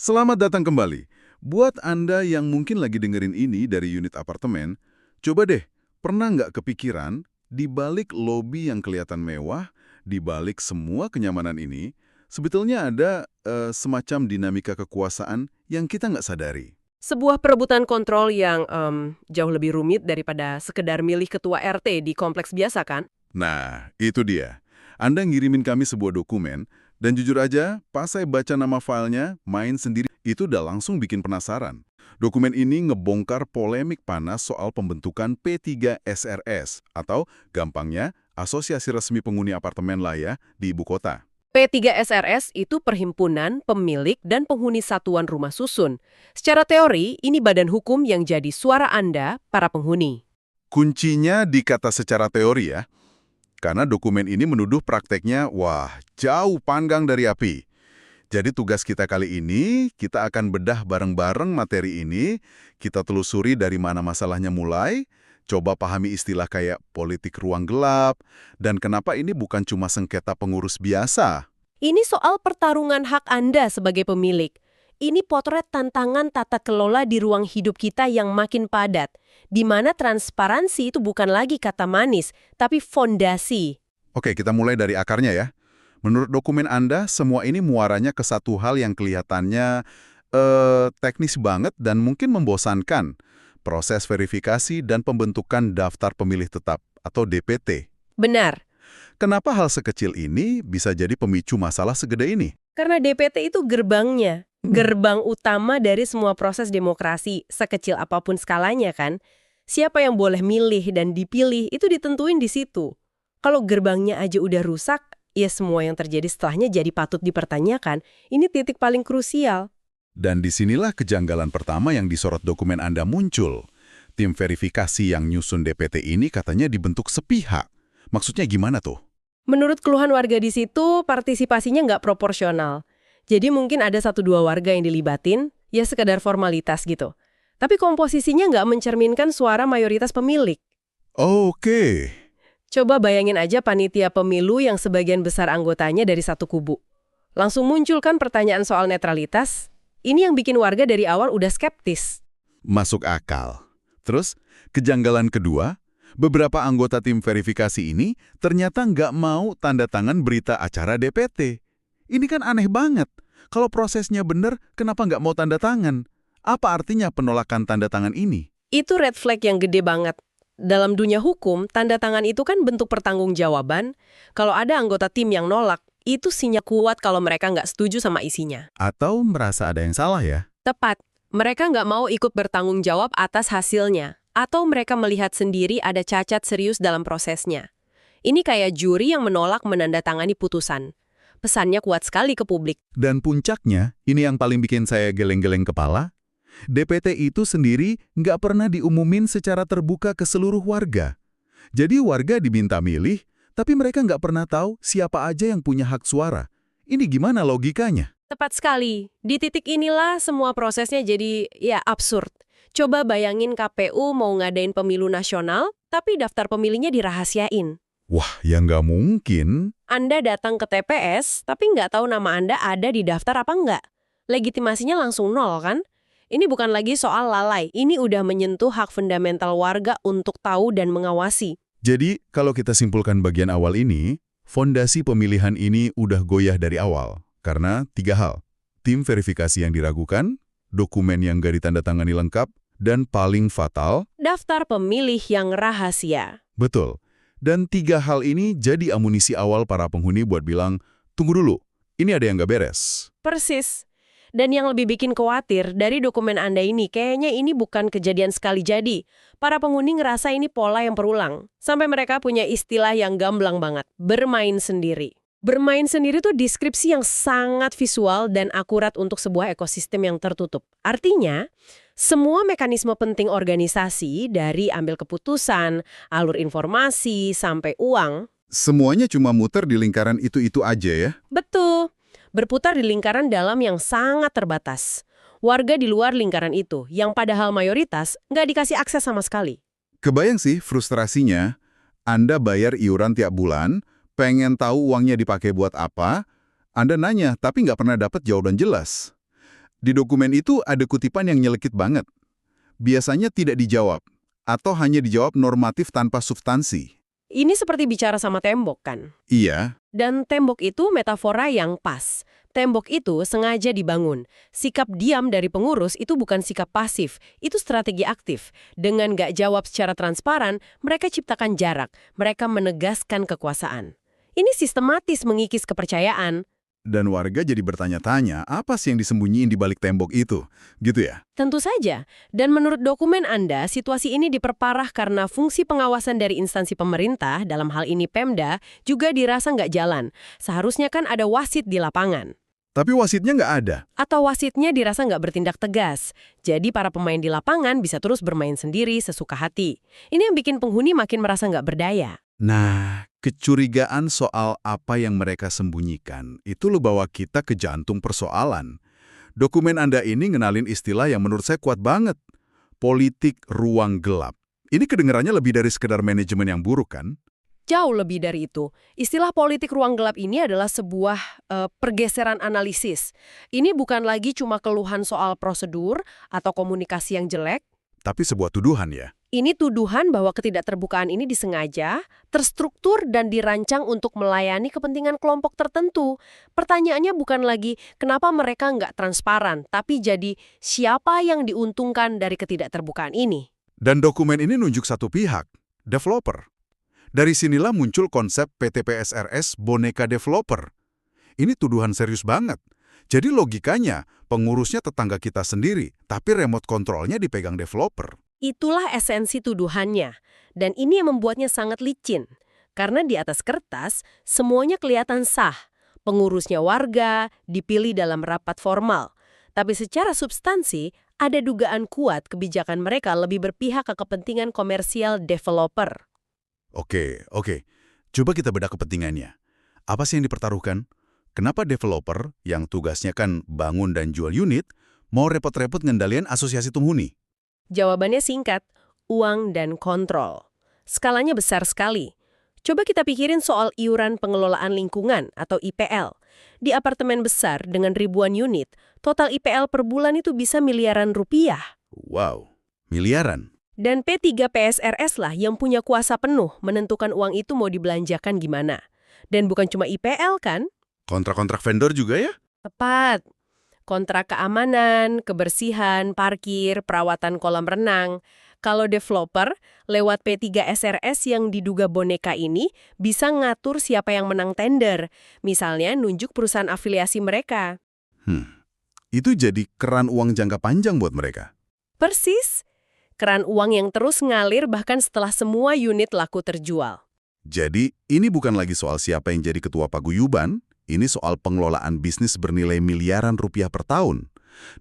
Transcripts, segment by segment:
Selamat datang kembali. Buat Anda yang mungkin lagi dengerin ini dari unit apartemen, coba deh, pernah nggak kepikiran, di balik lobi yang kelihatan mewah, di balik semua kenyamanan ini, sebetulnya ada semacam dinamika kekuasaan yang kita nggak sadari. Sebuah perebutan kontrol yang jauh lebih rumit daripada sekedar milih ketua RT di kompleks biasa kan? Nah, itu dia. Anda ngirimin kami sebuah dokumen, dan jujur aja, pas saya baca nama filenya, main sendiri, itu udah langsung bikin penasaran. Dokumen ini ngebongkar polemik panas soal pembentukan P3SRS, atau gampangnya, Asosiasi Resmi Penghuni Apartemen lah ya, di ibu kota. P3SRS itu perhimpunan, pemilik, dan penghuni satuan rumah susun. Secara teori, ini badan hukum yang jadi suara Anda, para penghuni. Kuncinya di kata secara teori ya, karena dokumen ini menuduh prakteknya, wah, jauh panggang dari api. Jadi tugas kita kali ini, kita akan bedah bareng-bareng materi ini, kita telusuri dari mana masalahnya mulai, coba pahami istilah kayak politik ruang gelap, dan kenapa ini bukan cuma sengketa pengurus biasa. Ini soal pertarungan hak Anda sebagai pemilik. Ini potret tantangan tata kelola di ruang hidup kita yang makin padat, di mana transparansi itu bukan lagi kata manis, tapi fondasi. Oke, kita mulai dari akarnya ya. Menurut dokumen Anda, semua ini muaranya ke satu hal yang kelihatannya teknis banget dan mungkin membosankan. Proses verifikasi dan pembentukan daftar pemilih tetap atau DPT. Benar. Kenapa hal sekecil ini bisa jadi pemicu masalah segede ini? Karena DPT itu gerbangnya, gerbang utama dari semua proses demokrasi, sekecil apapun skalanya kan. Siapa yang boleh milih dan dipilih itu ditentuin di situ. Kalau gerbangnya aja udah rusak, ya semua yang terjadi setelahnya jadi patut dipertanyakan. Ini titik paling krusial. Dan disinilah kejanggalan pertama yang disorot dokumen Anda muncul. Tim verifikasi yang nyusun DPT ini katanya dibentuk sepihak. Maksudnya gimana tuh? Menurut keluhan warga di situ, partisipasinya nggak proporsional. Jadi mungkin ada 1-2 warga yang dilibatin, ya sekedar formalitas gitu. Tapi komposisinya nggak mencerminkan suara mayoritas pemilik. Oke. Coba bayangin aja panitia pemilu yang sebagian besar anggotanya dari satu kubu. Langsung muncul kan pertanyaan soal netralitas. Ini yang bikin warga dari awal udah skeptis. Masuk akal. Terus, kejanggalan kedua, beberapa anggota tim verifikasi ini ternyata nggak mau tanda tangan berita acara DPT. Ini kan aneh banget. Kalau prosesnya benar, kenapa nggak mau tanda tangan? Apa artinya penolakan tanda tangan ini? Itu red flag yang gede banget. Dalam dunia hukum, tanda tangan itu kan bentuk pertanggungjawaban. Kalau ada anggota tim yang nolak, itu sinyal kuat kalau mereka nggak setuju sama isinya. Atau merasa ada yang salah ya? Tepat, mereka nggak mau ikut bertanggung jawab atas hasilnya. Atau mereka melihat sendiri ada cacat serius dalam prosesnya. Ini kayak juri yang menolak menandatangani putusan. Pesannya kuat sekali ke publik. Dan puncaknya, ini yang paling bikin saya geleng-geleng kepala, DPT itu sendiri nggak pernah diumumin secara terbuka ke seluruh warga. Jadi warga diminta milih, tapi mereka nggak pernah tahu siapa aja yang punya hak suara. Ini gimana logikanya? Tepat sekali. Di titik inilah semua prosesnya jadi ya absurd. Coba bayangin KPU mau ngadain pemilu nasional, tapi daftar pemilihnya dirahasiain. Wah, ya nggak mungkin. Anda datang ke TPS, tapi nggak tahu nama Anda ada di daftar apa nggak. Legitimasinya langsung nol kan? Ini bukan lagi soal lalai, ini udah menyentuh hak fundamental warga untuk tahu dan mengawasi. Jadi, kalau kita simpulkan bagian awal ini, fondasi pemilihan ini udah goyah dari awal. Karena 3 hal. Tim verifikasi yang diragukan, dokumen yang nggak ditandatangani lengkap, dan paling fatal, Daftar pemilih yang rahasia. betul. Dan 3 hal ini jadi amunisi awal para penghuni buat bilang, tunggu dulu, ini ada yang nggak beres. Persis. Dan yang lebih bikin khawatir dari dokumen Anda ini, kayaknya ini bukan kejadian sekali jadi. Para penghuni ngerasa ini pola yang berulang. Sampai mereka punya istilah yang gamblang banget, bermain sendiri. Bermain sendiri tuh deskripsi yang sangat visual dan akurat untuk sebuah ekosistem yang tertutup. Artinya, semua mekanisme penting organisasi dari ambil keputusan, alur informasi, sampai uang, Semuanya cuma muter di lingkaran itu-itu aja ya? betul, berputar di lingkaran dalam yang sangat terbatas. Warga di luar lingkaran itu, yang padahal mayoritas, nggak dikasih akses sama sekali. Kebayang sih frustrasinya, Anda bayar iuran tiap bulan, pengen tahu uangnya dipakai buat apa, Anda nanya tapi nggak pernah dapat jawaban jelas. Di dokumen itu ada kutipan yang nyelekit banget. Biasanya tidak dijawab, atau hanya dijawab normatif tanpa substansi. Ini seperti bicara sama tembok kan? Iya, Dan tembok itu metafora yang pas. Tembok itu sengaja dibangun. Sikap diam dari pengurus itu bukan sikap pasif, itu strategi aktif. Dengan nggak jawab secara transparan, mereka ciptakan jarak. Mereka menegaskan kekuasaan. Ini sistematis mengikis kepercayaan. dan warga jadi bertanya-tanya apa sih yang disembunyiin di balik tembok itu, gitu ya? Tentu saja. Dan menurut dokumen Anda, situasi ini diperparah karena fungsi pengawasan dari instansi pemerintah, dalam hal ini Pemda, juga dirasa nggak jalan. Seharusnya kan ada wasit di lapangan. Tapi wasitnya nggak ada. Atau wasitnya dirasa nggak bertindak tegas. Jadi para pemain di lapangan bisa terus bermain sendiri sesuka hati. Ini yang bikin penghuni makin merasa nggak berdaya. Nah, kecurigaan soal apa yang mereka sembunyikan itu lo bawa kita ke jantung persoalan. Dokumen Anda ini ngenalin istilah yang menurut saya kuat banget. Politik ruang gelap. Ini kedengarannya lebih dari sekedar manajemen yang buruk kan? Jauh lebih dari itu. Istilah politik ruang gelap ini adalah sebuah pergeseran analisis. Ini bukan lagi cuma keluhan soal prosedur atau komunikasi yang jelek. Tapi sebuah tuduhan ya. Ini tuduhan bahwa ketidakterbukaan ini disengaja, terstruktur, dan dirancang untuk melayani kepentingan kelompok tertentu. Pertanyaannya bukan lagi kenapa mereka nggak transparan, tapi jadi siapa yang diuntungkan dari ketidakterbukaan ini. Dan dokumen ini nunjuk satu pihak, developer. Dari sinilah muncul konsep PT PSRS boneka developer. Ini tuduhan serius banget. Jadi logikanya, pengurusnya tetangga kita sendiri, tapi remote kontrolnya dipegang developer. Itulah esensi tuduhannya. Dan ini yang membuatnya sangat licin. Karena di atas kertas, semuanya kelihatan sah. Pengurusnya warga, dipilih dalam rapat formal. Tapi secara substansi, ada dugaan kuat kebijakan mereka lebih berpihak ke kepentingan komersial developer. Oke. Coba kita bedah kepentingannya. Apa sih yang dipertaruhkan? Kenapa developer, yang tugasnya kan bangun dan jual unit, mau repot-repot ngendalian asosiasi penghuni? Jawabannya singkat, uang dan kontrol. Skalanya besar sekali. Coba kita pikirin soal iuran pengelolaan lingkungan atau IPL. Di apartemen besar dengan ribuan unit, total IPL per bulan itu bisa miliaran rupiah. Wow, miliaran. Dan P3 PSRS lah yang punya kuasa penuh menentukan uang itu mau dibelanjakan gimana. Dan bukan cuma IPL kan? Kontrak-kontrak vendor juga ya? Tepat. Kontrak keamanan, kebersihan, parkir, perawatan kolam renang. Kalau developer, lewat P3 SRS yang diduga boneka ini, bisa ngatur siapa yang menang tender. Misalnya, nunjuk perusahaan afiliasi mereka. Itu jadi keran uang jangka panjang buat mereka. Persis. Keran uang yang terus ngalir bahkan setelah semua unit laku terjual. Jadi, ini bukan lagi soal siapa yang jadi ketua paguyuban, ini soal pengelolaan bisnis bernilai miliaran rupiah per tahun.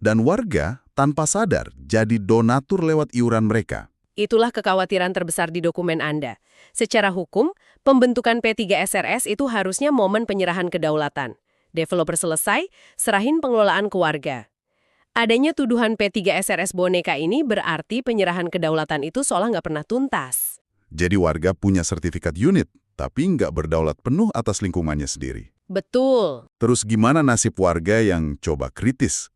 Dan warga, tanpa sadar, jadi donatur lewat iuran mereka. Itulah kekhawatiran terbesar di dokumen Anda. Secara hukum, pembentukan P3 SRS itu harusnya momen penyerahan kedaulatan. Developer selesai, serahin pengelolaan ke warga. Adanya tuduhan P3 SRS boneka ini berarti penyerahan kedaulatan itu seolah nggak pernah tuntas. Jadi warga punya sertifikat unit, tapi nggak berdaulat penuh atas lingkungannya sendiri. Betul. Terus gimana nasib warga yang coba kritis?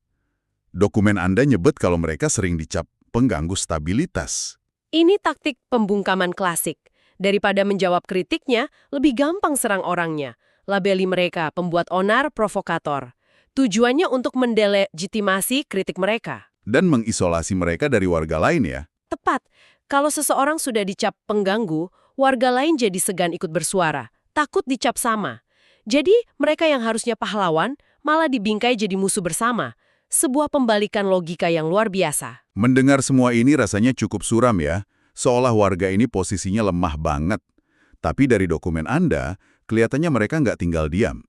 Dokumen Anda nyebut kalau mereka sering dicap pengganggu stabilitas. Ini taktik pembungkaman klasik. Daripada menjawab kritiknya, lebih gampang serang orangnya. Labeli mereka pembuat onar, provokator. Tujuannya untuk mendelegitimasi kritik mereka. Dan mengisolasi mereka dari warga lain ya. Tepat. Kalau seseorang sudah dicap pengganggu, warga lain jadi segan ikut bersuara. Takut dicap sama. Jadi, mereka yang harusnya pahlawan malah dibingkai jadi musuh bersama. Sebuah pembalikan logika yang luar biasa. Mendengar semua ini rasanya cukup suram ya, seolah warga ini posisinya lemah banget. Tapi dari dokumen Anda, kelihatannya mereka nggak tinggal diam.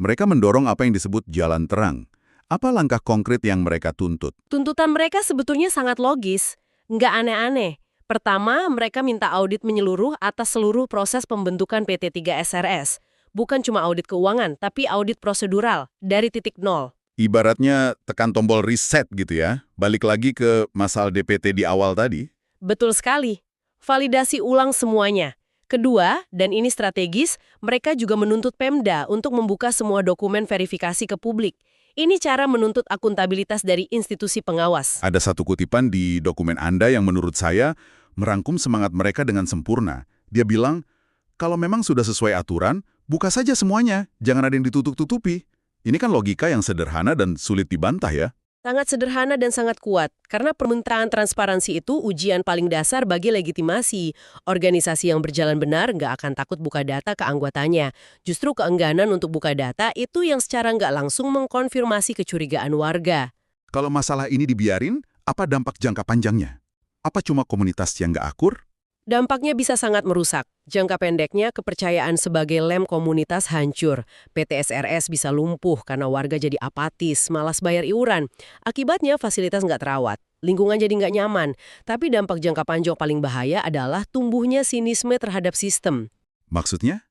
Mereka mendorong apa yang disebut jalan terang. Apa langkah konkret yang mereka tuntut? Tuntutan mereka sebetulnya sangat logis. Nggak aneh-aneh. Pertama, mereka minta audit menyeluruh atas seluruh proses pembentukan PT3 SRS. Bukan cuma audit keuangan, tapi audit prosedural, dari titik nol. Ibaratnya tekan tombol reset gitu ya, balik lagi ke masalah DPT di awal tadi. Betul sekali. Validasi ulang semuanya. Kedua, dan ini strategis, mereka juga menuntut Pemda untuk membuka semua dokumen verifikasi ke publik. Ini cara menuntut akuntabilitas dari institusi pengawas. Ada satu kutipan di dokumen Anda yang menurut saya merangkum semangat mereka dengan sempurna. Dia bilang, kalau memang sudah sesuai aturan, buka saja semuanya, jangan ada yang ditutup-tutupi. Ini kan logika yang sederhana dan sulit dibantah ya. Sangat sederhana dan sangat kuat, karena permintaan transparansi itu ujian paling dasar bagi legitimasi. Organisasi yang berjalan benar nggak akan takut buka data ke anggotanya. Justru keengganan untuk buka data itu yang secara nggak langsung mengkonfirmasi kecurigaan warga. Kalau masalah ini dibiarin, apa dampak jangka panjangnya? Apa cuma komunitas yang nggak akur? Dampaknya bisa sangat merusak. Jangka pendeknya, kepercayaan sebagai lem komunitas hancur. PTSRS bisa lumpuh karena warga jadi apatis, malas bayar iuran. Akibatnya fasilitas nggak terawat. Lingkungan jadi nggak nyaman. Tapi dampak jangka panjang paling bahaya adalah tumbuhnya sinisme terhadap sistem. Maksudnya?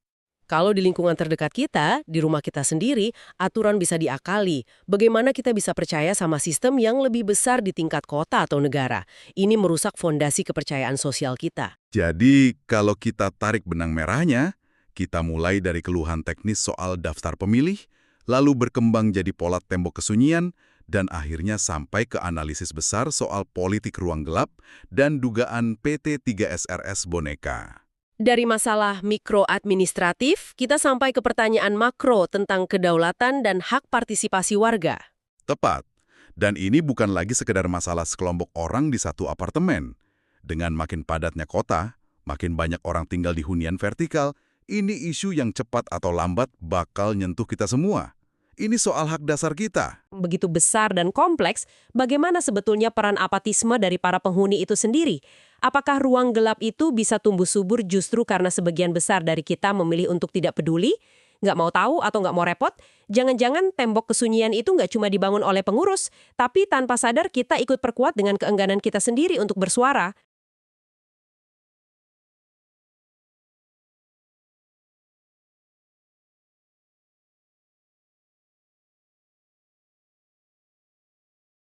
Kalau di lingkungan terdekat kita, di rumah kita sendiri, aturan bisa diakali. Bagaimana kita bisa percaya sama sistem yang lebih besar di tingkat kota atau negara? Ini merusak fondasi kepercayaan sosial kita. Jadi, kalau kita tarik benang merahnya, kita mulai dari keluhan teknis soal daftar pemilih, lalu berkembang jadi pola tembok kesunyian, dan akhirnya sampai ke analisis besar soal politik ruang gelap dan dugaan PT 3SRS boneka. Dari masalah mikro administratif, kita sampai ke pertanyaan makro tentang kedaulatan dan hak partisipasi warga. Tepat. Dan ini bukan lagi sekedar masalah sekelompok orang di satu apartemen. Dengan makin padatnya kota, makin banyak orang tinggal di hunian vertikal, ini isu yang cepat atau lambat bakal nyentuh kita semua. Ini soal hak dasar kita. Begitu besar dan kompleks, bagaimana sebetulnya peran apatisme dari para penghuni itu sendiri? Apakah ruang gelap itu bisa tumbuh subur justru karena sebagian besar dari kita memilih untuk tidak peduli? Nggak mau tahu atau nggak mau repot? Jangan-jangan tembok kesunyian itu nggak cuma dibangun oleh pengurus, tapi tanpa sadar kita ikut perkuat dengan keengganan kita sendiri untuk bersuara.